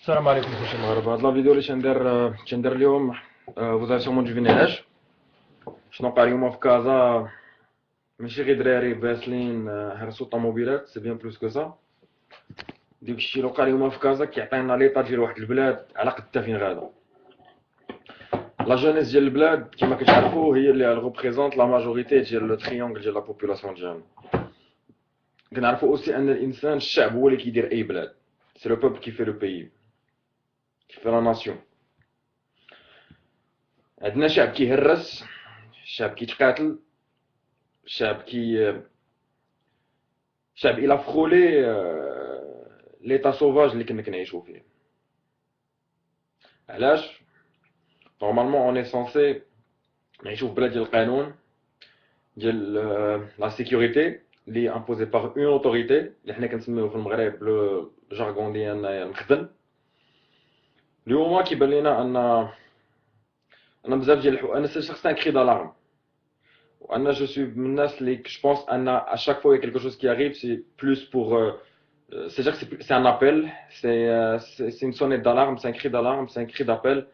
السلام عليكم خوتي المغاربه. هاد لا فيديو اللي تندير اليوم vous avez sûrement deviné علاش شنو وقع اليوم في كازا. ماشي غير دراري باسلين هرسوا الطوموبيلات، سي بيان بلوس كو سا. داك الشيء اللي وقع اليوم في كازا كيعطينا ليطا ديال واحد البلاد على قد فين غادا. لا جونيس ديال البلاد كما كتعرفوا هي اللي ريبريزونط لا ماجوريتي ديال لو تريونغل ديال لا بوبولاسيون ديالنا. كنعرفوا اوسي ان الانسان الشعب هو اللي كيدير اي بلاد، سي لو بوبل كي في لو بيي، كي في لا ناسيون. عندنا شعب كيهرس، شعب كيتقاتل، شعب شعب الى فخولي ليطا سوفاج اللي كنا كنعيشو فيه. علاش؟ نورمالمون اوني سونسي نعيشو في بلاد ديال القانون، ديال لا سيكوريتي اللي امبوزي باغ اون اوتوريتي اللي حنا كنسميوه في المغرب لو جارغون ديالنا المخزن. اليوم كيبان لينا ان بزاف ديال انا شخص ان كري دالارم، وانا جو سوي من الناس اللي جو بونس ان اشاك فوا كيلكو شوز كي arrive سي بلوس بور c'est-à-dire que c'est un appel, c'est une sonnette d'alarme, c'est un cri d'alarme, c'est un cri d'appel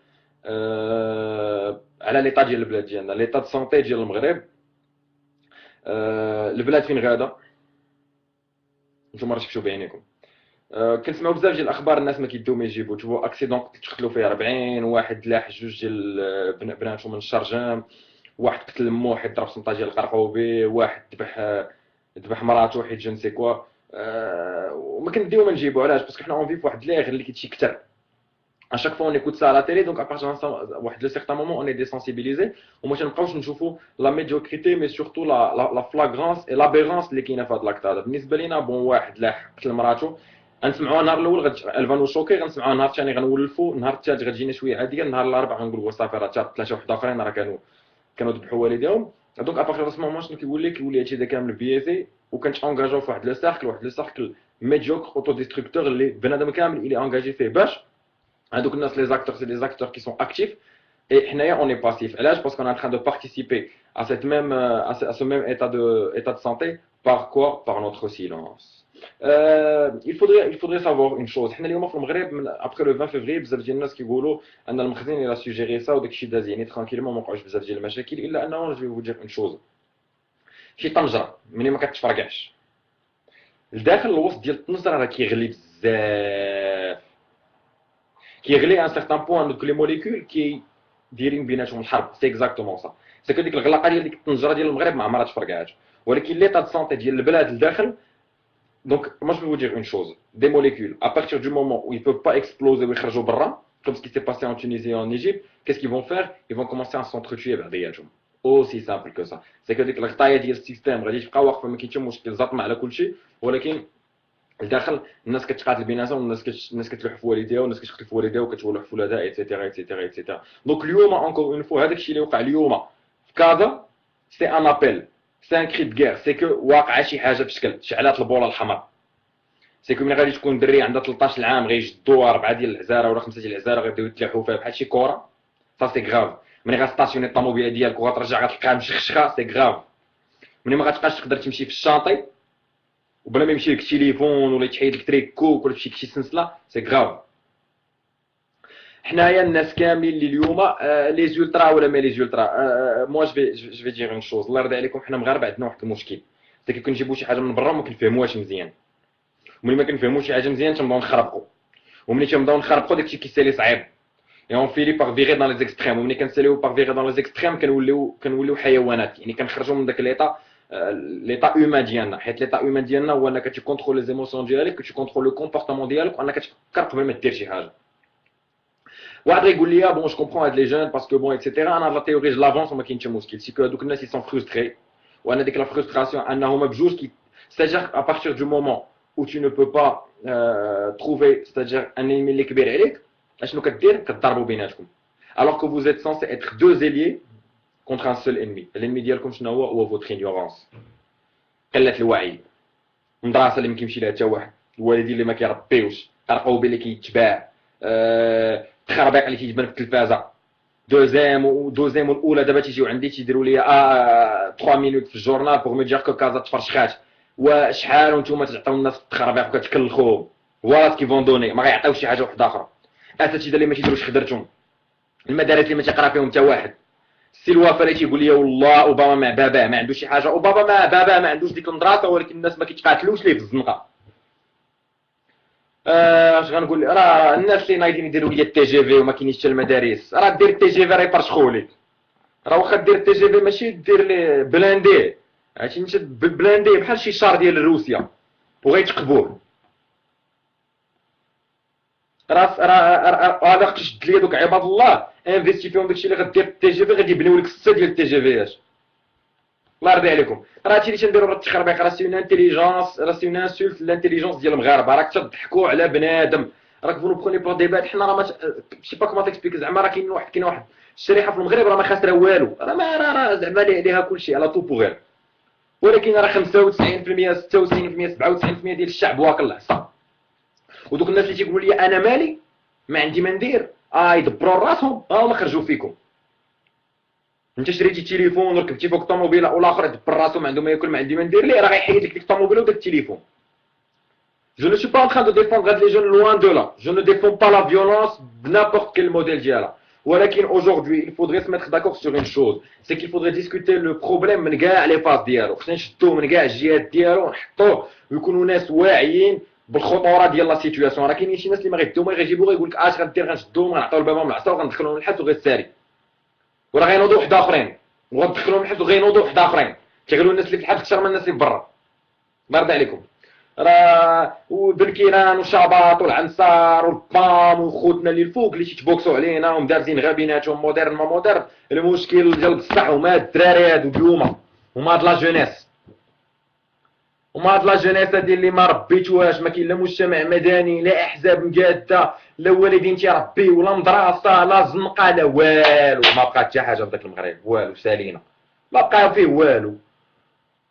على l'état ديال البلاد ديالنا، l'état de santé ديال المغرب. البلاد فين غادا نتوما راه شفتو بعينيكم. كنسمعوا بزاف ديال الاخبار، الناس ما كيديو ما يجيبوا. تشوفوا اكسيدون تقتلوا فيه 40 واحد، لاح جوج ديال بناتهم من الشرجم، واحد قتل مو، واحد ضرب سلطه ديال القرقوبي، واحد ذبح مراته حيت جو نسي كوا. وما كنديو ما نجيبو. علاش؟ باسكو حنا اون في واحد ليغ اللي كيتشي كتر. اشاك فوا اون ايكوت سا على تيلي، دونك ابارتير واحد لو سيغتان مومون اون اي ديسونسيبيليزي، وما تنبقاوش نشوفوا لا ميديوكريتي مي سورتو لا فلاغرانس اي لابيرونس اللي كاينه في هاد لاكت هذا. بالنسبه لينا بون، واحد لاح قتل مراته، غنسمعوها النهار الاول الفان شوكي، غنسمعوها النهار الثاني غنولفوا، النهار الثالث غتجينا شويه عاديه، النهار الرابع غنقولوا صافي راه ثلاثه واحد اخرين راه كانوا ذبحوا والديهم. دونك ابارتير دو سمون شنو كيولي هادشي كامل بيزي، وكنتانجاجاو في واحد لو سيركل ميديوكر اوتو ديستركتور اللي بنادم كامل اللي انجاجي فيه باش هادوك الناس لي زاكتور سي دي زاكتور كي سون اكتيف، et حنايا اون اي باسيف. علاش؟ باسكو اون train de participer à cette même à ce même état de santé. Par quoi? Par notre silence. Il faudrait savoir une chose. حنا اليوم في المغرب après le 20 février بزاف ديال الناس كيقولوا ان المخزن الى سوجيري سا وداك الشيء داز يعني ترانكيلمون، ما وقعوش بزاف ديال المشاكل، الا انه جو فو دير اون شوز. شي طنجره ملي ما كتفرقعش لداخل الوسط ديال الطنجره راه كيغلي بزاف، كيغلي ان سيغتان بوان. دوك لي موليكول دايرين بيناتهم الحرب. سي اكزاكتومون صا. سي كو ديك الغلاقه ديال ديك الطنجره ديال المغرب ما عمرها تفرقعات، ولكن ليطا دو سونتي ديال البلاد لداخل. Donc, moi je vais vous dire une chose, des molécules, à partir du moment où ils ne peuvent pas exploser ou écraser au bras, comme ce qui s'est passé en Tunisie et en Égypte, qu'est-ce qu'ils vont faire? Ils vont commencer à s'entretuer. Aussi simple que ça. C'est que dès que الغطايه ديال السيستم غادي تبقى واقفه، ما كاين حتى مشكل، زاطمه على كل شيء، ولكن لداخل الناس كتقاتل بيناتهم، الناس كتلوح في والديها، والناس كتقتل في والديها وكتولح في ولادها، ايتترا ايتترا ايتترا. دونك اليوم اونكور اون فوا هذاك الشيء اللي وقع اليوم في كازا سي ان ابل، سي ان كري دو غير، سي كو واقعه شي حاجه في شكل شعلات البوله الحمراء. سي كو ملي غادي تكون دري عندها 13 عام غيجدوها 4 ديال العزاره ولا 5 ديال العزاره غيبداو يتلاحوا فيها بحال شي كره، سا سي غراف. ملي غاستاسيوني الطوموبيله ديالك وغترجع غتلقاها مشخشخه، سي غراف. ملي ما غتبقاش تقدر تمشي في الشاطئ وبلا ما يمشي لك التليفون ولا يتحيد لك تريكوك ولا تمشي لك شي سنسله، سي غراف. حنايا الناس كاملين اللي اليوم لي زولترا ولا ما لي زولترا، موا جو في دير اون شوز، الله يرضي عليكم. حنا مغاربه عندنا واحد المشكل، سي كي كنجيبو شي حاجه من برا وما كنفهموهاش مزيان، وملي ما كنفهموش شي حاجه مزيان تنبداو نخربقوا، وملي تنبداو نخربقوا داكشي كيسالي صعيب، et on finit par virer dans les extrêmes. وملي كنساليو par virer dans les extrêmes كنوليو حيوانات، يعني كنخرجوا من داك ليطا اومان ديالنا، حيت ليطا اومان ديالنا هو انك تكونترول لي زيموسيون ديالك، كتكونترول لو كومبورتمون ديالك، وانك تفكر قبل ما دير شي حاجه. واحد غيقول لي بون جو كومبرون هاد لي جون باسكو بون ايتترا، انا لا تيوري جو لافونس وما كاين حتى مشكل، سي كو هادوك الناس يسون فرستري، وان ديك لا فرستراسيون انهما بجوج c'est-à-dire à partir du moment où tu ne peux pas trouver c'est-à-dire un ennemi اللي كبير عليك، اشنو كدير؟ كتضربوا بيناتكم. alors que vous êtes censé être deux alliés contre un seul ennemi. l'ennemi ديالكم شنو هو votre ignorance، قله الوعي، المدرسه اللي ما كيمشي لها حتى واحد، الوالدين اللي ما كيربيوش، قرقوبي اللي كيتباع، التخربيق اللي كيجبن في التلفازه، دوزيام الاولى دابا تيجيو عندي تيديروا لي 3 مينوت في الجورنال بوغ مي دير كو كازا تفرشخات، وشحال وانتم تعطيو الناس التخربيق وكتكلخوهم، فوالا كي فون دوني، ما غيعطيوش شي حاجه واحده اخرى. اساتذه اللي ما تيديروش خدرتهم، المدارس اللي ما تيقرا فيهم حتى واحد. السي الوفا اللي تيقول لي والله اوباما مع باباه ما عندوش شي حاجه، اوباما مع باباه ما عندوش ديك المدرسه، ولكن الناس ما كيتقاتلوش ليه في الزنقه. اش غنقول لك، راه الناس اللي نايضين يديروا لي التي جي في وما كاينينش حتى المدارس، راه دير التي جي في راه يفرشخوا لك، راه واخا دير التي جي في ماشي دير ليه بلاندي، عرفتي انت بلاندي بحال شي شار ديال روسيا وغيتقبوه. راه هذا شد لي دوك عباد الله انفيستي فيهم داكشي اللي غدير في التي جي في، غادي يبنيو لك 6 ديال التي جي فيات. الله يرضي عليكم، راه هادشي اللي تنديرو راه التخربيق، راه سي اون انتيليجونس، راه سي اون انسولت لانتيليجونس ديال المغاربه، راك تضحكوا على بنادم. راك فو بروني بور ديبات، حنا راه ما شي با كومون تيكسبيك، زعما راه كاين واحد الشريحه في المغرب راه ما خاسره والو، راه ما راه زعما ليها كلشي على طوب وغير، ولكن راه 95% 96% 97% ديال الشعب واكل العصا. ودوك الناس اللي تيقولوا لي انا مالي ما عندي ما ندير، يدبروا راسهم، هما خرجوا فيكم. انت شريتي تليفون وركبتي فوق الطوموبيله والاخر دبر راسو ما عنده ما ياكل ما عندي ما ندير ليه، راه غيحيد لك ديك الطوموبيله وداك التليفون. Je ne suis pas en train de défendre les jeunes, loin de là. Je ne défends pas la violence de n'importe quel modèle d'IALA. ولكن aujourd'hui, il faudrait se mettre d'accord sur une chose, c'est qu'il faudrait discuter le problème من كاع لي فاز ديالو، خصنا نشدوه من كاع الجهات ديالو ونحطوه ويكونوا ناس واعيين بالخطوره ديال لا سيتوياسيون. راه كاينين شي ناس اللي ما غيديو ما غيجيبوا غيقول لك اش غدير، غنشدوهم غنعطيو لباباهم العصا وغندخلوهم للحبس وغيساري، وراه غينوضوا واحد اخرين وغندخلوهم للحبس وغينوضوا واحد اخرين، كيغلوا الناس اللي في الحبس اكثر من الناس اللي برا. الله يرضي عليكم. راه وبالكيران وشاباط والعنصار والبام وخوتنا اللي الفوق اللي تيتبوكسوا علينا ومدارسين غير بيناتهم مودرن ما مودرن، المشكل ديال بصح هما هاد الدراري هادو اليوم، هما هاد لا جونيس، هما هاد لا جونيس هادي اللي ما ربيتوهاش، ما كاين لا مجتمع مدني لا احزاب مقاده لا والدين تيربيو لا مدرسه لا زنقه لا والو، ما بقات حتى حاجه في داك المغرب، والو سالينا، ما بقى فيه والو،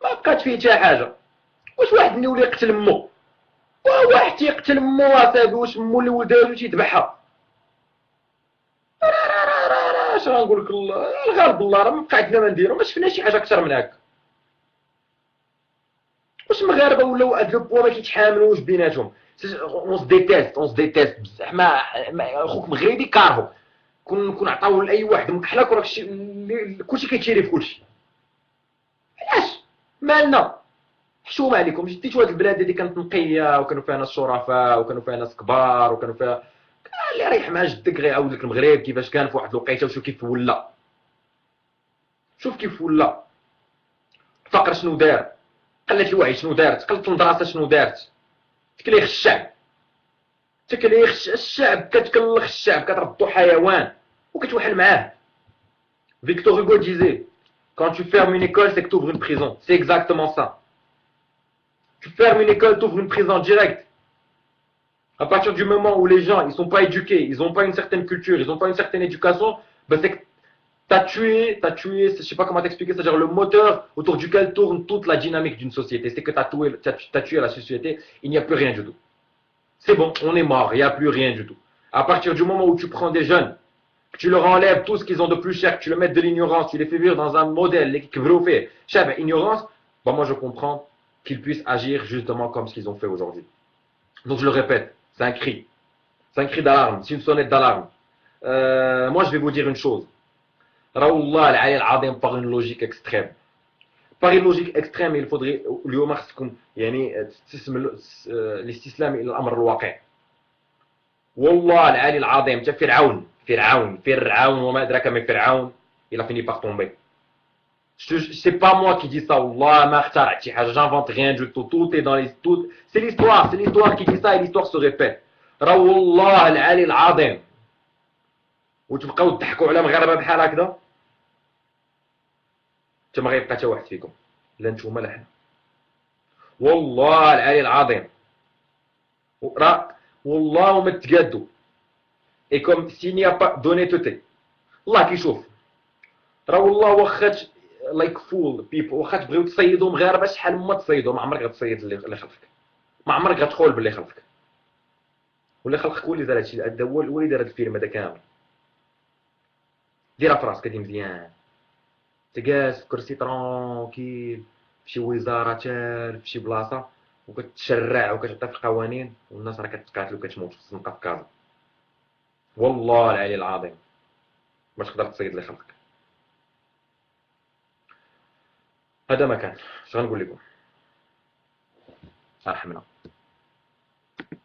ما بقات فيه حتى حاجه. واش واحد يولي يقتل مو، واحد تيقتل مو اصاحبي، واش مو اللي ولدها تيذبحها؟ اش غنقول لك، الغالب الله راه ما بقى عندنا ما نديرو، ما شفنا شي حاجه اكثر من هكا. واش المغاربه ولاو هاد لو بوا ما كيتحاملوش بيناتهم؟ اون ديتيست بصح، ما خوك مغربي كارهو، كون عطاوه لاي واحد مكحلك وراه كلشي كيتشري في كلشي. علاش مالنا؟ حشومه عليكم، جديتوا هاد البلاد هادي كانت نقيه وكانوا فيها ناس شرفاء وكانوا فيها ناس كبار وكانوا فيها، اللي رايح مع جدك غيعاود لك المغرب كيفاش كان في واحد الوقيته وشوف كيف ولا، شوف كيف ولا. الفقر شنو دار، قلة الوعي شنو دارت، قلة المدرسه شنو دارت، تكليخ الشعب، تكليخ الشعب، كتكلخ الشعب، كتردو حيوان وكتوحل معاه. فيكتور هوغو ديزي quand tu fermes une école c'est que tu ouvres une prison, c'est exactement ça. Tu fermes une école, tu ouvres une prison direct. À partir du moment où les gens ils sont pas éduqués, ils ont pas une certaine culture, ils ont pas une certaine éducation, ben c'est que t'as tué, je sais pas comment t'expliquer, c'est-à-dire le moteur autour duquel tourne toute la dynamique d'une société. C'est que t'as tué la société, il n'y a plus rien du tout. C'est bon, on est mort, il n'y a plus rien du tout. À partir du moment où tu prends des jeunes, que tu leur enlèves tout ce qu'ils ont de plus cher, que tu leur mets de l'ignorance, tu les fais vivre dans un modèle, ignorance, ben moi je comprends qu'ils puissent agir justement comme ce qu'ils ont fait aujourd'hui. Donc je le répète, c'est un cri. C'est un cri d'alarme, c'est une sonnette d'alarme. Moi je vais vous dire une chose. Raoullah al-Azim par une logique extrême. Par une logique extrême, il faudrait اليوم خصكم يعني الاستسلام الى الامر الواقع. والله العلي العظيم حتى فرعون وما ادراك ما فرعون il a fini par tomber. C'est pas moi qui dis ça, والله ما اخترعت شي حاجه, j'invente rien du tout, tout est dans les tout, c'est l'histoire qui dit ça et l'histoire se répète. راه والله العلي العظيم وتبقاو تضحكوا على مغاربه بحال هكذا، حتى ما غيبقى حتى واحد فيكم، لا نتوما لا حنا، والله العلي العظيم. راه والله ما تقادوا اي كوم s'il n'y a pas d'honnêteté. الله كيشوف، راه والله واخا لايك فول بيبل، واخا تبغيو تصيدوا مغاربه شحال ما تصيدوا ما عمرك غتصيد اللي خلفك، ما عمرك غتخول باللي خلفك، واللي خلقك هو اللي دار هادشي، هذا هو اللي دار هاد الفيلم هذا كامل. ديرها في راسك هادي مزيان، تجالس في كرسي ترونكيل فشي وزاره تال فشي بلاصه وكتشرع وكتعطي في القوانين، والناس راه كتقاتل وكتموت في الزنقه في كازا. والله العلي العظيم ما تقدر تصيد لي خلقك. هذا ما كان. اش غنقول لكم؟ ارحمنا.